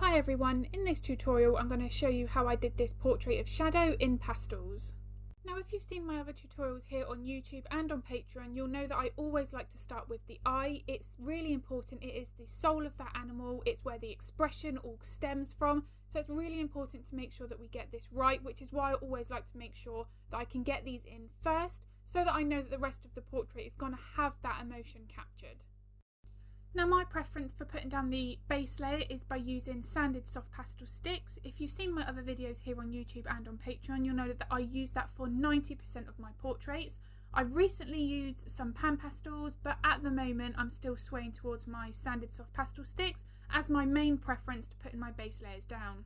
Hi everyone, in this tutorial I'm going to show you how I did this portrait of Shadow in Pastels. Now if you've seen my other tutorials here on YouTube and on Patreon, you'll know that I always like to start with the eye. It's really important, it is the soul of that animal, it's where the expression all stems from, so it's really important to make sure that we get this right, which is why I always like to make sure that I can get these in first, so that I know that the rest of the portrait is going to have that emotion captured. Now my preference for putting down the base layer is by using sanded soft pastel sticks. If you've seen my other videos here on YouTube and on Patreon, you'll know that I use that for 90% of my portraits. I've recently used some pan pastels, but at the moment I'm still swaying towards my sanded soft pastel sticks as my main preference to putting my base layers down.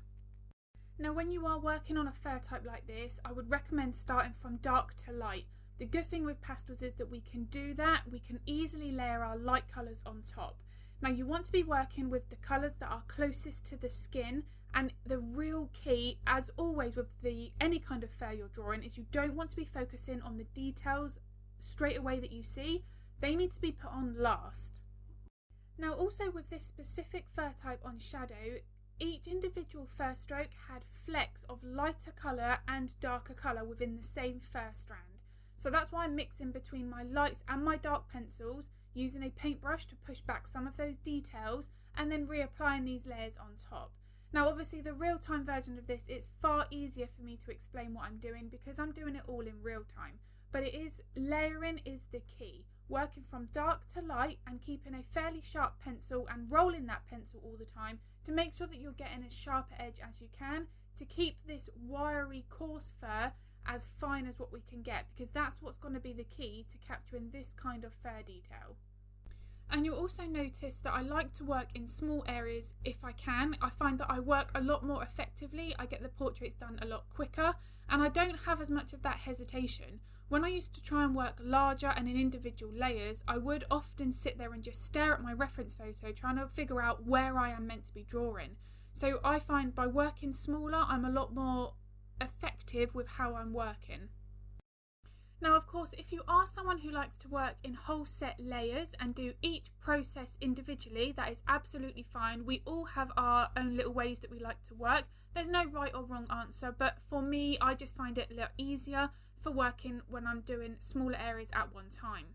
Now when you are working on a fur type like this, I would recommend starting from dark to light. The good thing with pastels is that we can do that, we can easily layer our light colours on top. Now you want to be working with the colours that are closest to the skin, and the real key, as always with any kind of fur you're drawing, is you don't want to be focusing on the details straight away that you see, they need to be put on last. Now also with this specific fur type on Shadow, each individual fur stroke had flecks of lighter colour and darker colour within the same fur strand. So that's why I'm mixing between my lights and my dark pencils, using a paintbrush to push back some of those details and then reapplying these layers on top. Now obviously the real-time version of this, it's far easier for me to explain what I'm doing because I'm doing it all in real time. But layering is the key. Working from dark to light and keeping a fairly sharp pencil and rolling that pencil all the time to make sure that you're getting as sharp an edge as you can to keep this wiry coarse fur as fine as what we can get, because that's what's going to be the key to capturing this kind of fur detail. And you'll also notice that I like to work in small areas if I can. I find that I work a lot more effectively, I get the portraits done a lot quicker, and I don't have as much of that hesitation. When I used to try and work larger and in individual layers, I would often sit there and just stare at my reference photo trying to figure out where I am meant to be drawing. So I find by working smaller I'm a lot more effective with how I'm working. Now of course, if you are someone who likes to work in whole set layers and do each process individually, that is absolutely fine. We all have our own little ways that we like to work. There's no right or wrong answer, but for me I just find it a little easier for working when I'm doing smaller areas at one time.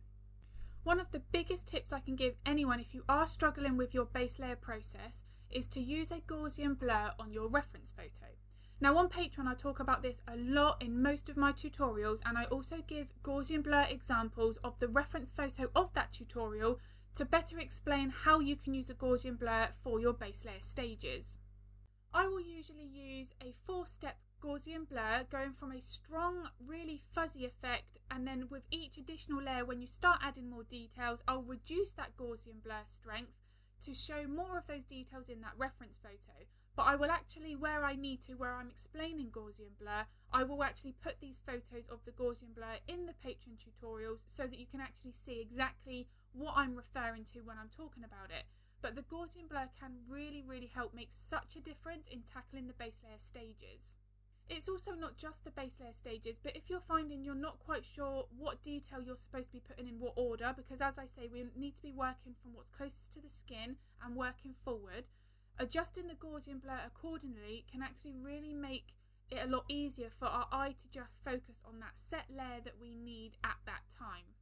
One of the biggest tips I can give anyone if you are struggling with your base layer process is to use a Gaussian blur on your reference photo. Now on Patreon I talk about this a lot in most of my tutorials, and I also give Gaussian blur examples of the reference photo of that tutorial to better explain how you can use a Gaussian blur for your base layer stages. I will usually use a 4-step Gaussian blur, going from a strong, really fuzzy effect, and then with each additional layer when you start adding more details, I'll reduce that Gaussian blur strength to show more of those details in that reference photo. But I will actually, where I need to, where I'm explaining Gaussian blur, I will actually put these photos of the Gaussian blur in the Patreon tutorials so that you can actually see exactly what I'm referring to when I'm talking about it. But the Gaussian blur can really help make such a difference in tackling the base layer stages. It's also not just the base layer stages, but if you're finding you're not quite sure what detail you're supposed to be putting in what order, because as I say, we need to be working from what's closest to the skin and working forward, adjusting the Gaussian blur accordingly can actually really make it a lot easier for our eye to just focus on that set layer that we need at that time.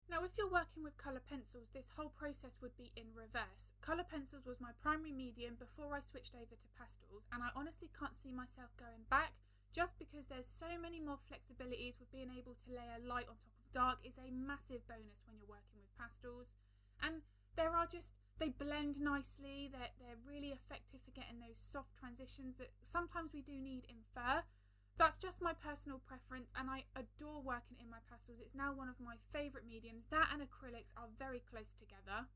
Now if you're working with colour pencils, this whole process would be in reverse. Colour pencils was my primary medium before I switched over to pastels, and I honestly can't see myself going back, just because there's so many more flexibilities with being able to layer light on top of dark is a massive bonus when you're working with pastels. And they blend nicely, they're really effective for getting those soft transitions that sometimes we do need in fur. That's just my personal preference, and I adore working in my pastels. It's now one of my favourite mediums. That and acrylics are very close together.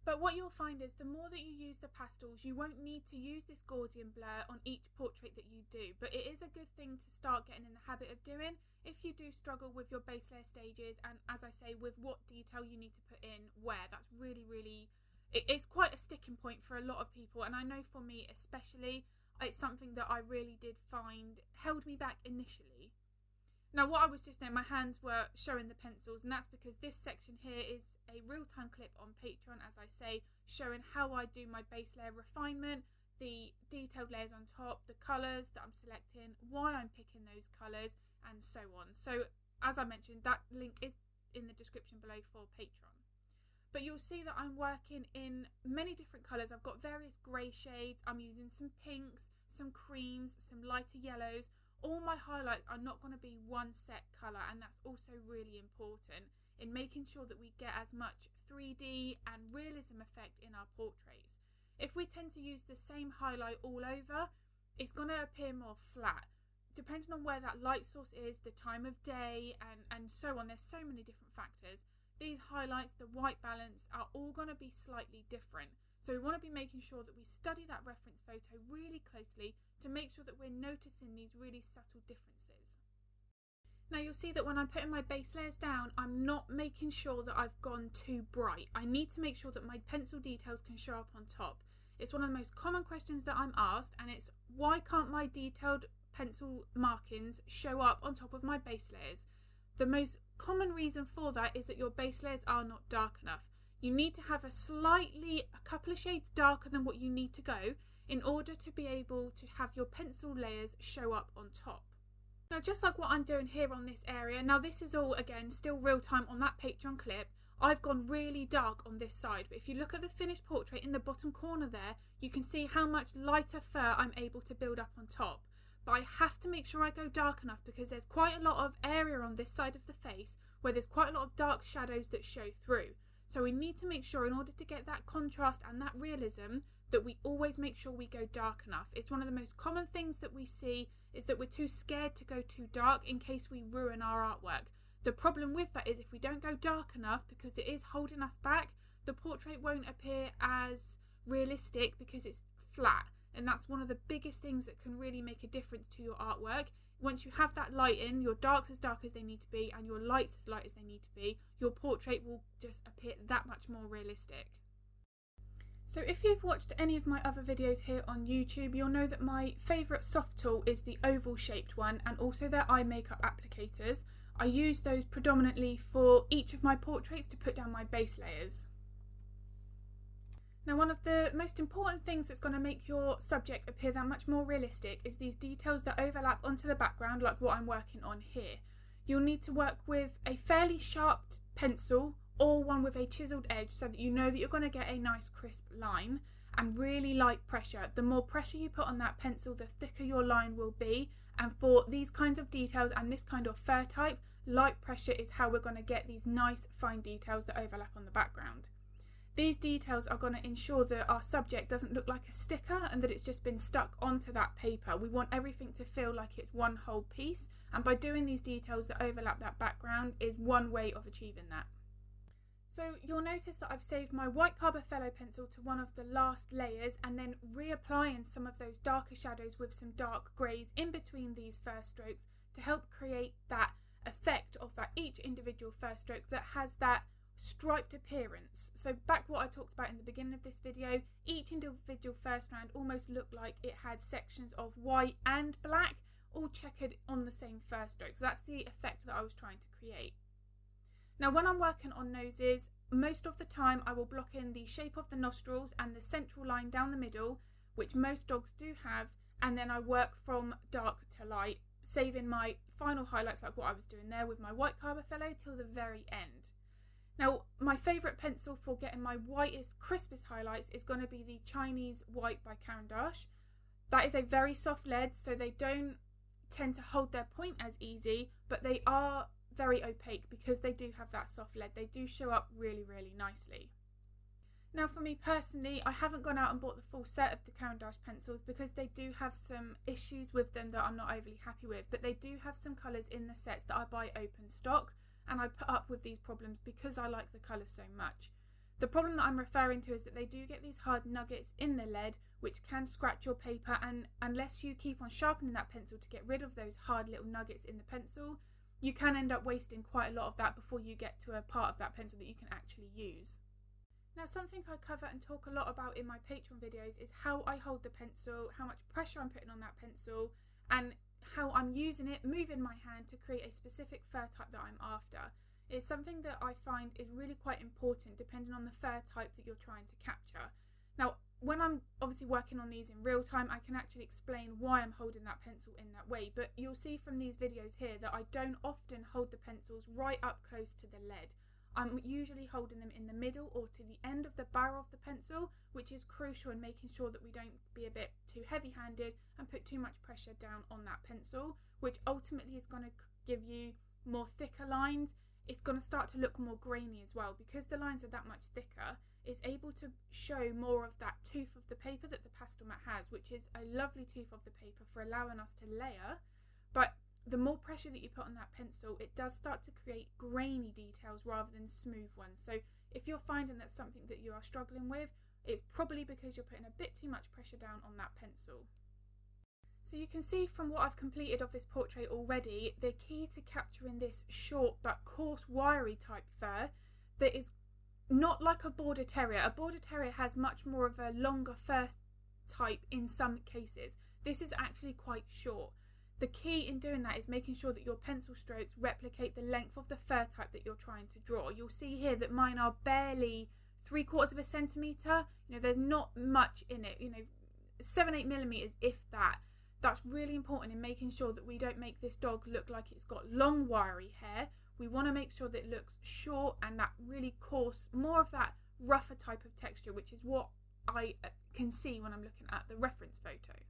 But what you'll find is the more that you use the pastels, you won't need to use this Gaussian blur on each portrait that you do, but it is a good thing to start getting in the habit of doing if you do struggle with your base layer stages, and as I say, with what detail you need to put in where. That's really it's quite a sticking point for a lot of people, and I know for me especially, it's something that I really did find held me back initially. Now what I was just doing, my hands were showing the pencils, and that's because this section here is a real-time clip on Patreon, as I say, showing how I do my base layer refinement, the detailed layers on top, the colours that I'm selecting, why I'm picking those colours, and so on. So as I mentioned, that link is in the description below for Patreon. But you'll see that I'm working in many different colours. I've got various grey shades, I'm using some pinks, some creams, some lighter yellows. All my highlights are not going to be one set colour, and that's also really important in making sure that we get as much 3D and realism effect in our portraits. If we tend to use the same highlight all over, it's going to appear more flat. Depending on where that light source is, the time of day, and so on, there's so many different factors. These highlights, the white balance, are all going to be slightly different. So we want to be making sure that we study that reference photo really closely to make sure that we're noticing these really subtle differences. Now you'll see that when I'm putting my base layers down, I'm not making sure that I've gone too bright. I need to make sure that my pencil details can show up on top. It's one of the most common questions that I'm asked, and it's why can't my detailed pencil markings show up on top of my base layers? The most common reason for that is that your base layers are not dark enough. You need to have a couple of shades darker than what you need to go in order to be able to have your pencil layers show up on top. Now, just like what I'm doing here on this area, now this is all, again, still real time on that Patreon clip. I've gone really dark on this side, but if you look at the finished portrait in the bottom corner there, you can see how much lighter fur I'm able to build up on top. But I have to make sure I go dark enough because there's quite a lot of area on this side of the face where there's quite a lot of dark shadows that show through. So we need to make sure, in order to get that contrast and that realism, that we always make sure we go dark enough. It's one of the most common things that we see is that we're too scared to go too dark in case we ruin our artwork. The problem with that is if we don't go dark enough, because it is holding us back, the portrait won't appear as realistic because it's flat. And that's one of the biggest things that can really make a difference to your artwork. Once you have that light in, your darks as dark as they need to be and your lights as light as they need to be, your portrait will just appear that much more realistic. So if you've watched any of my other videos here on YouTube, you'll know that my favourite soft tool is the oval shaped one, and also their eye makeup applicators. I use those predominantly for each of my portraits to put down my base layers. Now, one of the most important things that's going to make your subject appear that much more realistic is these details that overlap onto the background, like what I'm working on here. You'll need to work with a fairly sharp pencil or one with a chiselled edge so that you know that you're going to get a nice crisp line, and really light pressure. The more pressure you put on that pencil, the thicker your line will be, and for these kinds of details and this kind of fur type, light pressure is how we're going to get these nice fine details that overlap on the background. These details are going to ensure that our subject doesn't look like a sticker and that it's just been stuck onto that paper. We want everything to feel like it's one whole piece, and by doing these details that overlap that background is one way of achieving that. So you'll notice that I've saved my white Carbothello pencil to one of the last layers and then reapplying some of those darker shadows with some dark greys in between these first strokes to help create that effect of that each individual first stroke that has that striped appearance. So back what I talked about in the beginning of this video, each individual first strand almost looked like it had sections of white and black all checkered on the same first stroke. So that's the effect that I was trying to create. Now when I'm working on noses, most of the time I will block in the shape of the nostrils and the central line down the middle, which most dogs do have, and then I work from dark to light, saving my final highlights like what I was doing there with my white Carbothello till the very end. Now my favourite pencil for getting my whitest, crispest highlights is going to be the Chinese White by Caran. That is a very soft lead, so they don't tend to hold their point as easy, but they are very opaque because they do have that soft lead. They do show up really, really nicely. Now for me personally, I haven't gone out and bought the full set of the Caran pencils because they do have some issues with them that I'm not overly happy with, but they do have some colours in the sets that I buy open stock, and I put up with these problems because I like the colours so much. The problem that I'm referring to is that they do get these hard nuggets in the lead which can scratch your paper, and unless you keep on sharpening that pencil to get rid of those hard little nuggets in the pencil, you can end up wasting quite a lot of that before you get to a part of that pencil that you can actually use. Now something I cover and talk a lot about in my Patreon videos is how I hold the pencil, how much pressure I'm putting on that pencil, and how I'm using it, moving my hand to create a specific fur type that I'm after. It's something that I find is really quite important depending on the fur type that you're trying to capture. Now when I'm obviously working on these in real time, I can actually explain why I'm holding that pencil in that way. But you'll see from these videos here that I don't often hold the pencils right up close to the lead. I'm usually holding them in the middle or to the end of the barrel of the pencil, which is crucial in making sure that we don't be a bit too heavy-handed and put too much pressure down on that pencil, which ultimately is going to give you more thicker lines. It's going to start to look more grainy as well. Because the lines are that much thicker, it's able to show more of that tooth of the paper that the Pastelmat has, which is a lovely tooth of the paper for allowing us to layer. But the more pressure that you put on that pencil, it does start to create grainy details rather than smooth ones. So if you're finding that's something that you are struggling with, it's probably because you're putting a bit too much pressure down on that pencil. So you can see from what I've completed of this portrait already, the key to capturing this short but coarse wiry type fur that is not like a border terrier. A border terrier has much more of a longer fur type in some cases. This is actually quite short. The key in doing that is making sure that your pencil strokes replicate the length of the fur type that you're trying to draw. You'll see here that mine are barely 3/4 of a centimetre. There's not much in it. 7-8 millimeters, if that. That's really important in making sure that we don't make this dog look like it's got long wiry hair. We want to make sure that it looks short and that really coarse, more of that rougher type of texture, which is what I can see when I'm looking at the reference photo.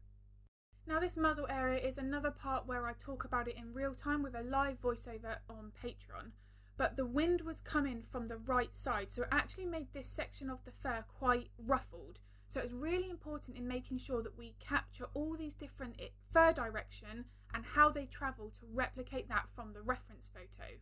Now this muzzle area is another part where I talk about it in real time with a live voiceover on Patreon, but the wind was coming from the right side, so it actually made this section of the fur quite ruffled. So it's really important in making sure that we capture all these different fur direction and how they travel to replicate that from the reference photo.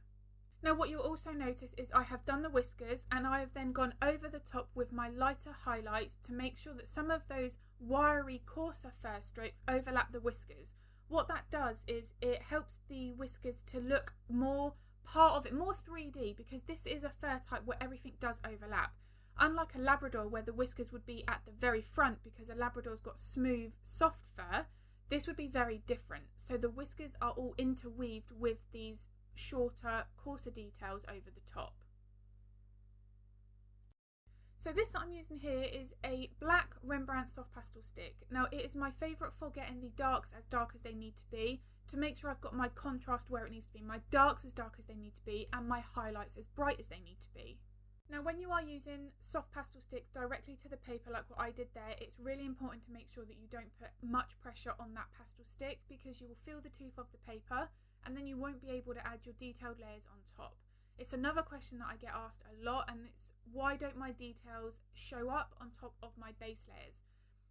Now what you'll also notice is I have done the whiskers, and I have then gone over the top with my lighter highlights to make sure that some of those wiry, coarser fur strokes overlap the whiskers. What that does is it helps the whiskers to look more part of it, more 3D, because this is a fur type where everything does overlap. Unlike a Labrador where the whiskers would be at the very front because a Labrador's got smooth, soft fur, this would be very different. So the whiskers are all interweaved with these shorter, coarser details over the top. So this that I'm using here is a black Rembrandt soft pastel stick. Now it is my favourite for getting the darks as dark as they need to be, to make sure I've got my contrast where it needs to be, my darks as dark as they need to be, and my highlights as bright as they need to be. Now when you are using soft pastel sticks directly to the paper like what I did there, it's really important to make sure that you don't put much pressure on that pastel stick, because you will feel the tooth of the paper and then you won't be able to add your detailed layers on top. It's another question that I get asked a lot, and it's why don't my details show up on top of my base layers?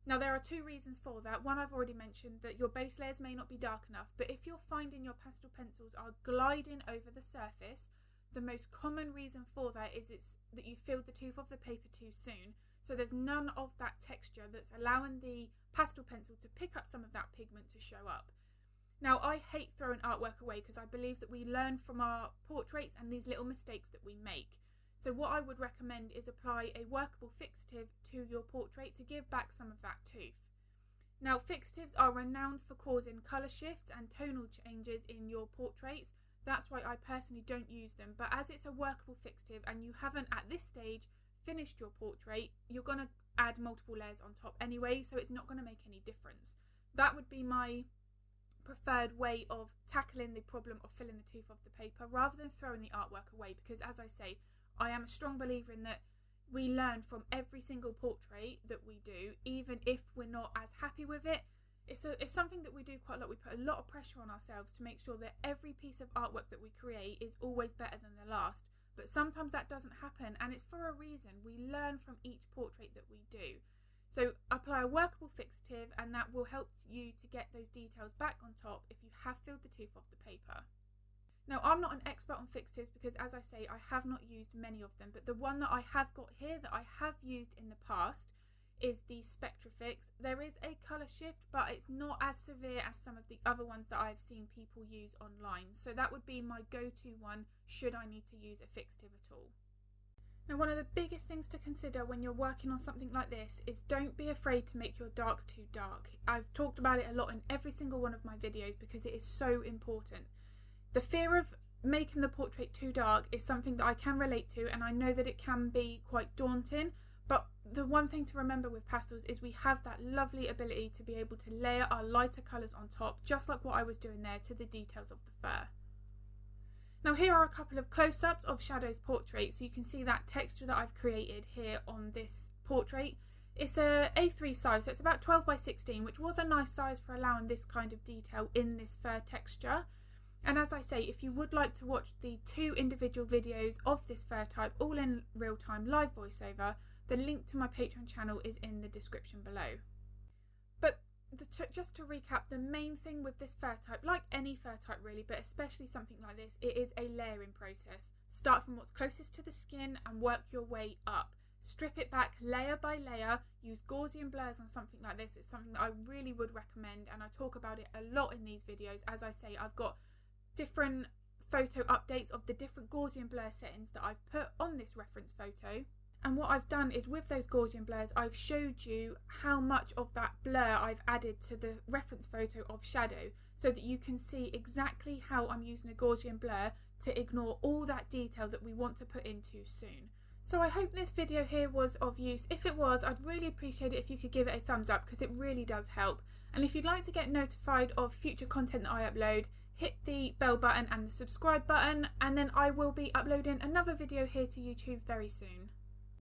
Now there are two reasons for that. One, I've already mentioned that your base layers may not be dark enough, but if you're finding your pastel pencils are gliding over the surface, the most common reason for that is that you filled the tooth of the paper too soon. So there's none of that texture that's allowing the pastel pencil to pick up some of that pigment to show up. Now I hate throwing artwork away because I believe that we learn from our portraits and these little mistakes that we make. So what I would recommend is apply a workable fixative to your portrait to give back some of that tooth. Now fixatives are renowned for causing colour shifts and tonal changes in your portraits. That's why I personally don't use them, but as it's a workable fixative and you haven't at this stage finished your portrait, you're going to add multiple layers on top anyway, so it's not going to make any difference. That would be my preferred way of tackling the problem of filling the tooth of the paper rather than throwing the artwork away, because as I say, I am a strong believer in that we learn from every single portrait that we do, even if we're not as happy with it. It's something that we do quite a lot. We put a lot of pressure on ourselves to make sure that every piece of artwork that we create is always better than the last, but sometimes that doesn't happen, and it's for a reason. We learn from each portrait that we do. So apply a workable fixative, and that will help you to get those details back on top if you have filled the tooth of the paper. Now I'm not an expert on fixatives because, as I say, I have not used many of them, but the one that I have got here that I have used in the past is the Spectrafix. There is a colour shift, but it's not as severe as some of the other ones that I've seen people use online. So that would be my go-to one should I need to use a fixative at all. Now one of the biggest things to consider when you're working on something like this is don't be afraid to make your darks too dark. I've talked about it a lot in every single one of my videos because it is so important. The fear of making the portrait too dark is something that I can relate to, and I know that it can be quite daunting, But the one thing to remember with pastels is we have that lovely ability to be able to layer our lighter colours on top, just like what I was doing there to the details of the fur. Now here are a couple of close-ups of Shadow's portrait, so you can see that texture that I've created here on this portrait. It's a A3 size, so it's about 12 by 16, which was a nice size for allowing this kind of detail in this fur texture. And as I say, if you would like to watch the 2 individual videos of this fur type, all in real time live voiceover, the link to my Patreon channel is in the description below. But just to recap, the main thing with this fur type, like any fur type really, but especially something like this, it is a layering process. Start from what's closest to the skin and work your way up. Strip it back layer by layer, use Gaussian blurs on something like this. It's something that I really would recommend, and I talk about it a lot in these videos. As I say, I've got different photo updates of the different Gaussian blur settings that I've put on this reference photo. And what I've done is with those Gaussian blurs, I've showed you how much of that blur I've added to the reference photo of Shadow, so that you can see exactly how I'm using a Gaussian blur to ignore all that detail that we want to put in too soon. So I hope this video here was of use. If it was, I'd really appreciate it if you could give it a thumbs up, because it really does help. And if you'd like to get notified of future content that I upload, hit the bell button and the subscribe button, and then I will be uploading another video here to YouTube very soon.